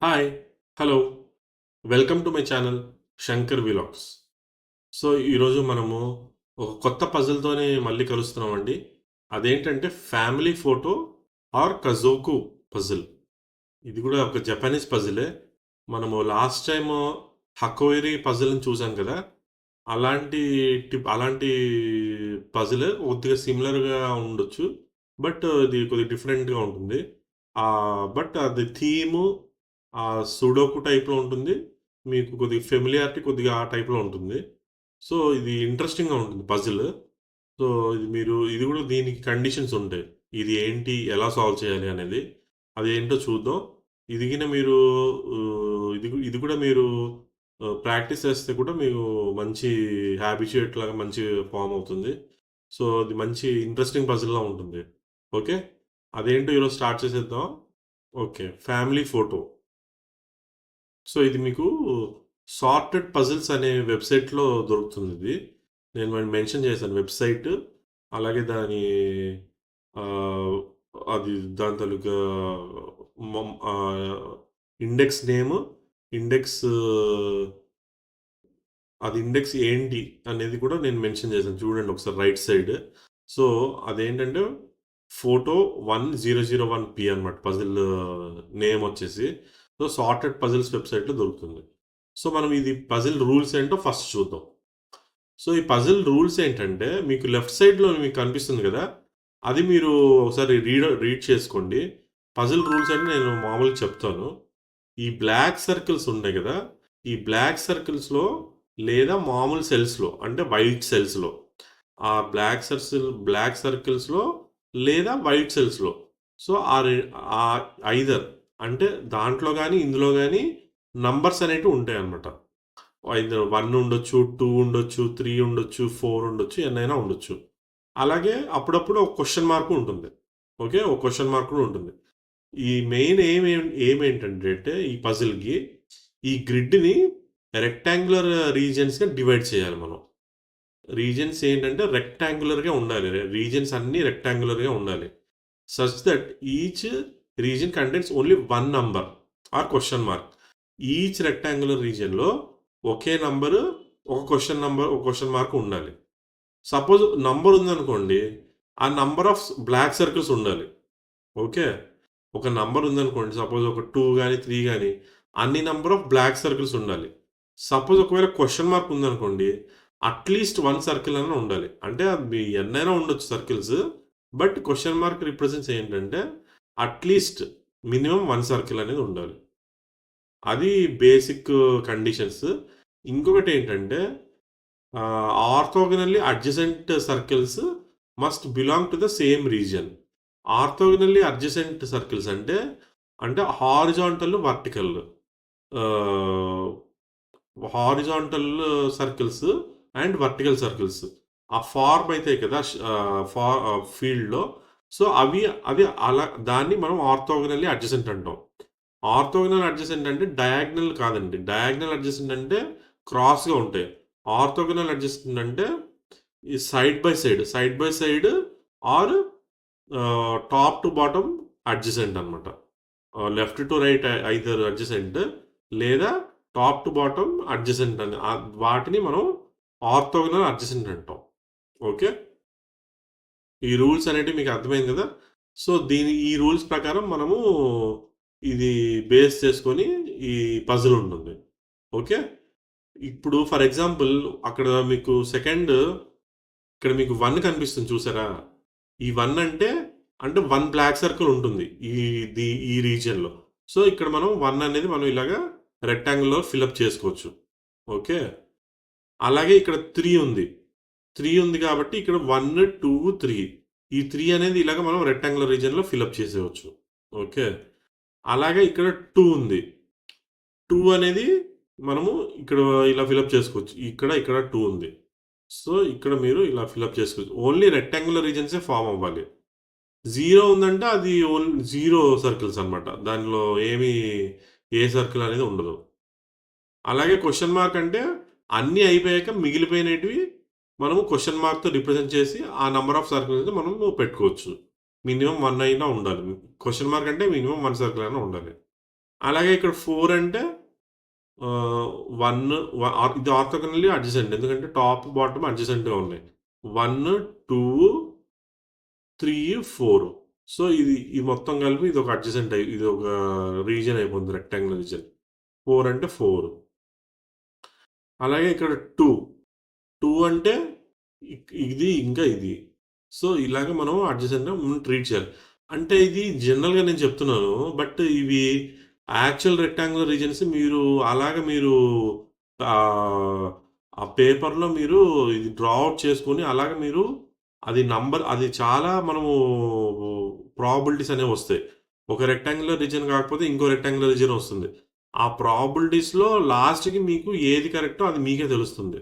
Hi! Hello! Welcome to my channel 'Shankar vlogs'. So, ఈరోజు మనము ఒక కొత్త పజిల్‌తోని మళ్ళీ కలుస్తున్నామండి. అదేంటంటే family photo or kazoku puzzle. ఇది కూడా ఒక జపనీస్ పజిలే. మనము లాస్ట్ టైము హకోయిరి పజిల్‌ని చూసాం కదా! అలాంటి అలాంటి పజిలే కొద్దిగా సిమిలర్‌గా ఉండొచ్చు. బట్ ఇది కొద్దిగా డిఫరెంట్‌గా ఉంటుంది. బట్ అది థీము సుడోకు టైప్‌లో ఉంటుంది. మీకు కొద్దిగా ఫెమిలియారిటీ కొద్దిగా ఆ టైప్‌లో ఉంటుంది. సో, ఇది ఇంట్రెస్టింగ్‌గా ఉంటుంది పజిల్. సో, ఇది కూడా దీనికి కండిషన్స్ ఉంటాయి. ఇది ఏంటి? ఎలా సాల్వ్ చేయాలి అనేది. అదేంటో చూద్దాం. ఇది గిన మీరు ఇది కూడా మీరు ప్రాక్టీస్ చేస్తే కూడా మీకు మంచి హ్యాబిచ్యుయేట్ లాగా మంచి ఫార్మ్ అవుతుంది. సో, అది మంచి ఇంట్రెస్టింగ్ పజిల్‌లా ఉంటుంది. ఓకే. అదేంటో ఈరోజు స్టార్ట్ చేసేద్దాం. ఓకే. Family photo. సో, ఇది మీకు సార్టెడ్ పజిల్స్ అనే వెబ్‌సైట్‌లో దొరుకుతుందిది. నేను మెన్షన్ చేశాను వెబ్‌సైట్. అలాగే ఆహ్, అది దాని తాలూకా మొం ఇండెక్స్ నేము, ఇండెక్స్ అది ఇండెక్స్ ఏంటి అనేది కూడా నేను మెన్షన్ చేశాను. చూడండి ఒకసారి రైట్ సైడ్. సో, అదేంటంటే ఫోటో 1001 అనమాట. పజిల్ నేమ్ వచ్చేసి. సో, సార్టెడ్ పజిల్స్ వెబ్‌సైట్‌లో దొరుకుతుంది. సో, మనం ఇది పజిల్ రూల్స్ ఏంటో ఫస్ట్ చూద్దాం. సో, ఈ పజిల్ రూల్స్ ఏంటంటే మీకు లెఫ్ట్ సైడ్‌లో మీకు కనిపిస్తుంది గదా! అది మీరు ఒకసారి రీడ్ చేసుకోండి. పజిల్ రూల్స్ అంటే నేను మామూలుగా చెప్తాను. ఈ బ్లాక్ సర్కిల్స్ ఉన్నాయి గదా! ఈ బ్లాక్ సర్కిల్స్‌లో లేదా మామూలు సెల్స్‌లో అంటే వైట్ సెల్స్‌లో ఆ బ్లాక్ సర్కిల్స్‌లో లేదా వైట్ సెల్స్‌లో సో, ఐదర్ అంటే దాంట్లో గాని, ఇందులో గాని నంబర్స్ అనేటివి ఉంటాయన్నమాట. ఐదర్ 1 ఉండొచ్చు, 2 ఉండొచ్చు, 3 ఉండొచ్చు, 4 ఉండొచ్చు, ఎన్నైనా ఉండొచ్చు. అలాగే అప్పుడప్పుడు ఒక క్వెషన్ మార్క్ ఉంటుంది. ఓకే. ఒక క్వెషన్ మార్క్ కూడా ఉంటుంది. ఈ మెయిన్ ఏమేంటంటే ఈ పజిల్‌కి ఈ గ్రిడ్‌ని రెక్టాంగులర్ రీజియన్స్‌గా డివైడ్ చేయాలి మనం. రీజియన్స్ ఏంటంటే రెక్టాంగులర్‌గా ఉండాలి. రీజియన్స్ అన్నీ రెక్టాంగులర్‌గా ఉండాలి. Such that each region contains only 1 number or question mark. Each rectangular రీజియన్‌లో ఒకే నంబరు, ఒక క్వెషన్ మార్క్ ఉండాలి. సపోజ్ నంబర్ ఉందనుకోండి, ఆ నంబర్ ఆఫ్ బ్లాక్ సర్కిల్స్ ఉండాలి. ఓకే. ఒక నంబర్ ఉందనుకోండి, సపోజ్ ఒక 2 గాని, 3 గాని అన్ని నంబర్ ఆఫ్ బ్లాక్ సర్కిల్స్ ఉండాలి. సపోజ్ ఒకవేళ క్వెషన్ మార్క్ ఉందనుకోండి, అట్‌లీస్ట్ 1 సర్కిల్ అన్నా ఉండాలి. అంటే అది ఎన్నైనా ఉండొచ్చు circles. But question mark represents ఏంటంటే అట్‌లీస్ట్ మినిమమ్ 1 సర్కిల్ అనేది ఉండాలి. అది బేసిక్ కండిషన్స్. ఇంకొకటేంటంటే orthogonally adjacent circles must belong to the same region. Orthogonally adjacent circles అంటే horizontal, vertical. Ah, horizontal circles and vertical circles. ఆ ఫార్మ్ అయితాయి కదా! ఫీల్డ్‌లో. సో, అవి అలా దాన్ని మనం ఆర్థోగనల్లీ అడ్జసెంట్ అంటాం. ఆర్థోగనల్ అడ్జసెంట్ అంటే డయాగ్నల్ కాదండి. డయాగ్నల్ అడ్జసెంట్ అంటే క్రాస్‌గా ఉంటాయి. ఆర్థోగనల్ అడ్జసెంట్ అంటే ఈ side by side or top to bottom adjacent అనమాట. Left to right either adjacent లేదా టాప్ టు బాటమ్ అడ్జసెంట్ అని వాటిని మనం ఆర్థోగనల్ అడ్జసెంట్ అంటాం. ఓకే. ఈ రూల్స్ అనేటివి మీకు అర్థమైంది కదా! సో, ఈ రూల్స్ ప్రకారం మనము ఇది బేస్ చేసుకొని ఈ పజిల్ ఉంటుంది. ఓకే. ఇప్పుడు ఫర్ ఎగ్జాంపుల్ అక్కడ మీకు ఇక్కడ మీకు 1 కనిపిస్తుంది చూసారా? ఈ 1 అంటే 1 బ్లాక్ సర్కిల్ ఉంటుంది. ఈ రీజియన్‌లో. సో, ఇక్కడ మనం 1 అనేది మనం ఇలాగా రెక్టాంగిల్‌లో ఫిలప్ చేసుకోవచ్చు. ఓకే. అలాగే ఇక్కడ 3 ఉంది. 3 ఉంది కాబట్టి ఇక్కడ 1, 2, 3 ఈ 3 అనేది ఇలాగ మనం రెక్టాంగులర్ రీజియన్‌లో ఫిలప్ చేసేయొచ్చు. ఓకే. అలాగే ఇక్కడ 2 ఉంది. 2 అనేది మనము ఇక్కడ ఇలా ఫిలప్ చేసుకోవచ్చు. ఇక్కడ 2 ఉంది. సో, ఇక్కడ మీరు ఇలా ఫిలప్ చేసుకోవచ్చు. ఓన్లీ రెక్టాంగులర్ రీజియన్సే ఫార్మ్ అవ్వాలి. 0 ఉందంటే అది 0 సర్కిల్స్ అన్నమాట. దానిలో ఏ సర్కిల్ అనేది ఉండదు. అలాగే క్వెషన్ మార్క్ అంటే అన్నీ అయిపోయాక మిగిలిపోయినటివి మనము క్వెషన్ మార్క్‌తో రిప్రజెంట్ చేసి ఆ నంబర్ ఆఫ్ సర్కిల్స్‌ని మనము పెట్టుకోవచ్చు. మినిమమ్ 1 అయినా ఉండాలి. క్వెషన్ మార్క్ అంటే మినిమమ్ 1 సర్కిల్ అయినా ఉండాలి. అలాగే ఇక్కడ 4 అంటే 1 ఇది ఆర్థోగోనల్లీ అడ్జసెంట్. ఎందుకంటే టాప్, బాటమ్ అడ్జసెంట్‌గా ఉన్నాయి. 1, 2, 3, 4. సో, ఈ మొత్తం కలిపి ఇదొక అడ్జసెంట్ ఇదొక రీజియన్ అయిపోతుంది. Rectangular region. 4 అంటే 4. అలాగే ఇక్కడ 2. 2 అంటే ఇది ఇంకా ఇది. సో, ఇలాగ మనం అడ్జసెంట్‌గా ట్రీట్ చేయాలి. అంటే ఇది జనరల్‌గా నేను చెప్తున్నాను. బట్ ఇవి యాక్చువల్ రెక్టాంగులర్ రీజియన్స్ మీరు ఆ పేపర్‌లో మీరు ఇది డ్రా ఔట్ చేసుకొని అలాగ మీరు అది చాలా మనము ప్రాబబిలిటీస్ అనేవొస్తాయి. ఒక రెక్టాంగులర్ రీజియన్ కాకపోతే ఇంకో రెక్టాంగులర్ రీజియన్ వస్తుంది. ఆ ప్రాబబిలిటీస్‌లో లాస్ట్‌కి మీకు ఏది కరెక్టో అది మీకే తెలుస్తుంది.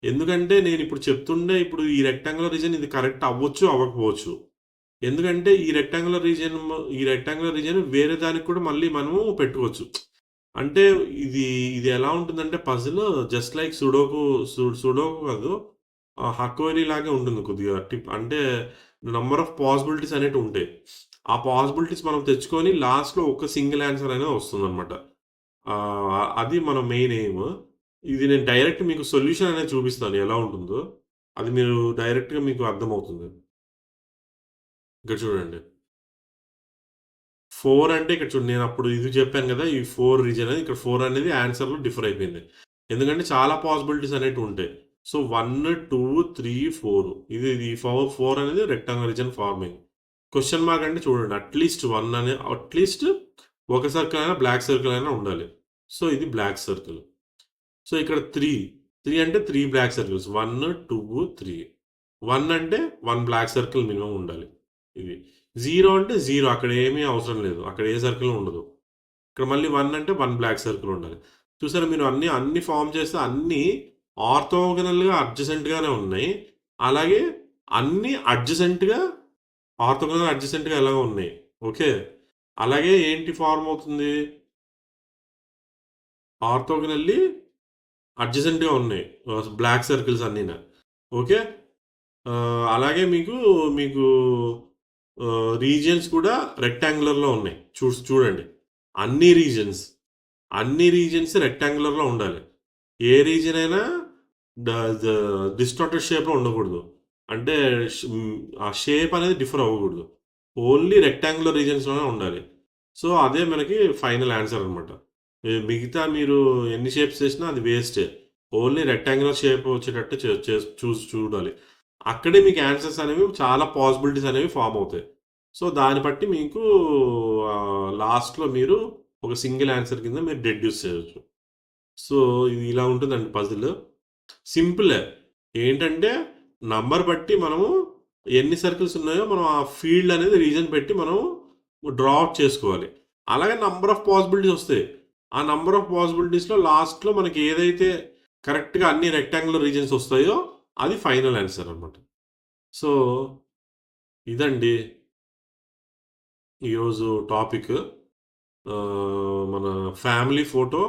ఎందుకంటే నేనిప్పుడు చెప్తుండే ఇప్పుడు ఈ రెక్టాంగులర్ రీజియన్ ఇది కరెక్ట్ అవ్వచ్చు, అవ్వకపోవచ్చు. ఎందుకంటే ఈ రెక్టాంగులర్ రీజియన్ వేరే దానికి కూడా మళ్ళీ మనము పెట్టుకోవచ్చు. అంటే ఇది ఇది ఎలా ఉంటుందంటే పజిల్ జస్ట్ లైక్ సుడోకు కాదు. హకోరీ లాగే ఉంటుంది కొద్దిగా అంటే నంబర్ ఆఫ్ పాసిబిలిటీస్ అనేటివుంటాయి. ఆ పాసిబిలిటీస్ మనం తెచ్చుకొని లాస్ట్‌లో ఒక సింగిల్ ఆన్సర్ అనేది వస్తుందనమాట. అది మన మెయిన్ ఎయిమ్. ఇది నేను డైరెక్ట్ మీకు సొల్యూషన్ అనేది చూపిస్తాను ఎలా ఉంటుందో. అది మీరు డైరెక్ట్‌గా మీకు అర్థమవుతుంది. ఇక్కడ చూడండి. 4 అంటే ఇక్కడ చూడండి నేనప్పుడు ఇది చెప్పాను గదా! ఈ 4 రీజియన్ అని ఇక్కడ 4 అనేది ఆన్సర్‌లో డిఫర్ అయిపోయింది. ఎందుకంటే చాలా పాసిబిలిటీస్ అనేటివుంటాయి. సో, 1, 2, 3, 4 ఇది 4 అనేది rectangular region farming. Question mark అంటే చూడండి అట్‌లీస్ట్ ఒక సర్కిల్ అయినా బ్లాక్ సర్కిల్ అయినా ఉండాలి. సో, ఇది బ్లాక్ సర్కిల్. సో, ఇక్కడ 3 అంటే 3 బ్లాక్ సర్కిల్స్. 1, 2, 3. 1 అంటే 1 బ్లాక్ సర్కిల్ మినిమమ్ ఉండాలి. ఇది. 0 అంటే 0 అక్కడ ఏమీ అవసరం లేదు. అక్కడ ఏ సర్కిల్ ఉండదు. ఇక్కడ మళ్ళీ 1 అంటే 1 బ్లాక్ సర్కిల్ ఉండాలి. చూసారా మీరు అన్ని ఫార్మ్ చేస్తే అన్నీ ఆర్థోగోనల్‌గా అడ్జసెంట్‌గానే ఉన్నాయి. అలాగే అన్నీ ఆర్థోగోనల్ అడ్జసెంట్‌గా ఎలాగో ఉన్నాయి. ఓకే. అలాగే ఏంటి ఫార్మ్ అవుతుంది? ఆర్థోగోనల్లీ అడ్జసెంట్‌గా ఉన్నాయి. బ్లాక్ సర్కిల్స్ అన్నీను. ఓకే. అలాగే మీకు రీజియన్స్ కూడా రెక్టాంగులర్‌లో ఉన్నాయి. చూడండి. అన్ని రీజియన్స్, అన్ని రీజియన్స్ రెక్టాంగులర్‌లో ఉండాలి. ఏ రీజియన్ అయినా ద ద డిస్టార్టెడ్ షేప్‌లో ఉండకూడదు. అంటే ఆ షేప్ అనేది డిఫర్ అవ్వకూడదు. ఓన్లీ రెక్టాంగులర్ రీజియన్స్‌లోనే ఉండాలి. సో, అదే మనకి ఫైనల్ ఆన్సర్ అనమాట. మిగతా మీరు ఎన్ని షేప్స్ చేసినా అది వేస్టే. ఓన్లీ రెక్టాంగులర్ షేప్ వచ్చేటట్టు చూసి చూడాలి. అక్కడే మీకు ఆన్సర్స్ అనేవి చాలా పాసిబిలిటీస్ అనేవి ఫార్మ్ అవుతాయి. సో, దాన్ని బట్టి మీకు లాస్ట్‌లో మీరు ఒక సింగిల్ ఆన్సర్ కింద మీరు డెడ్యూస్ చేయొచ్చు. సో, ఇది ఇలా ఉంటుందండి పజిల్. సింపులే. ఏంటంటే నంబర్ బట్టి మనము ఎన్ని సర్కిల్స్ ఉన్నాయో మనం ఆ ఫీల్డ్ అనేది రీజన్ పెట్టి మనం డ్రా ఔట్ చేసుకోవాలి. అలాగే నంబర్ ఆఫ్ పాసిబిలిటీస్ వస్తాయి. ఆ నంబర్ ఆఫ్ పాసిబిలిటీస్‌లో లాస్ట్‌లో మనకి ఏదైతే కరెక్ట్‌గా అన్ని రెక్టాంగులర్ రీజియన్స్ వస్తాయో అది ఫైనల్ ఆన్సర్ అనమాట. సో, ఇదండి ఈరోజు టాపిక్. మన family photo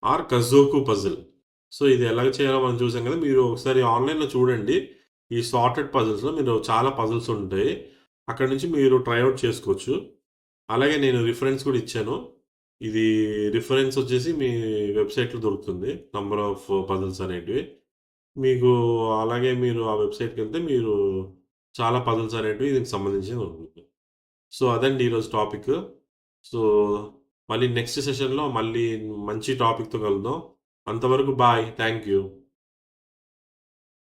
or kazoku puzzle. So, ఇది ఎలాగ చేయాలో మనం చూసాం కదా! మీరు ఒకసారి ఆన్‌లైన్‌లో చూడండి. ఈ సార్టెడ్ పజిల్స్‌లో మీరు చాలా పజిల్స్ ఉంటాయి. అక్కడి నుంచి మీరు ట్రై ఔట్ చేసుకోవచ్చు. అలాగే నేను రిఫరెన్స్ కూడా ఇచ్చాను. ఇది రిఫరెన్స్ వచ్చేసి మీ వెబ్‌సైట్‌లో దొరుకుతుంది. నంబర్ ఆఫ్ పజిల్స్ అనేటివి. మీకు అలాగే మీరు ఆ వెబ్‌సైట్‌కెళ్తే మీరు చాలా పజిల్స్ అనేటివి దీనికి సంబంధించినవి ఉంటుంది. సో, అదండి ఈరోజు టాపిక్. సో, మళ్ళీ నెక్స్ట్ సెషన్‌లో మళ్ళీ మంచి టాపిక్‌తో కలుద్దాం. అంతవరకు బాయ్. Thank you.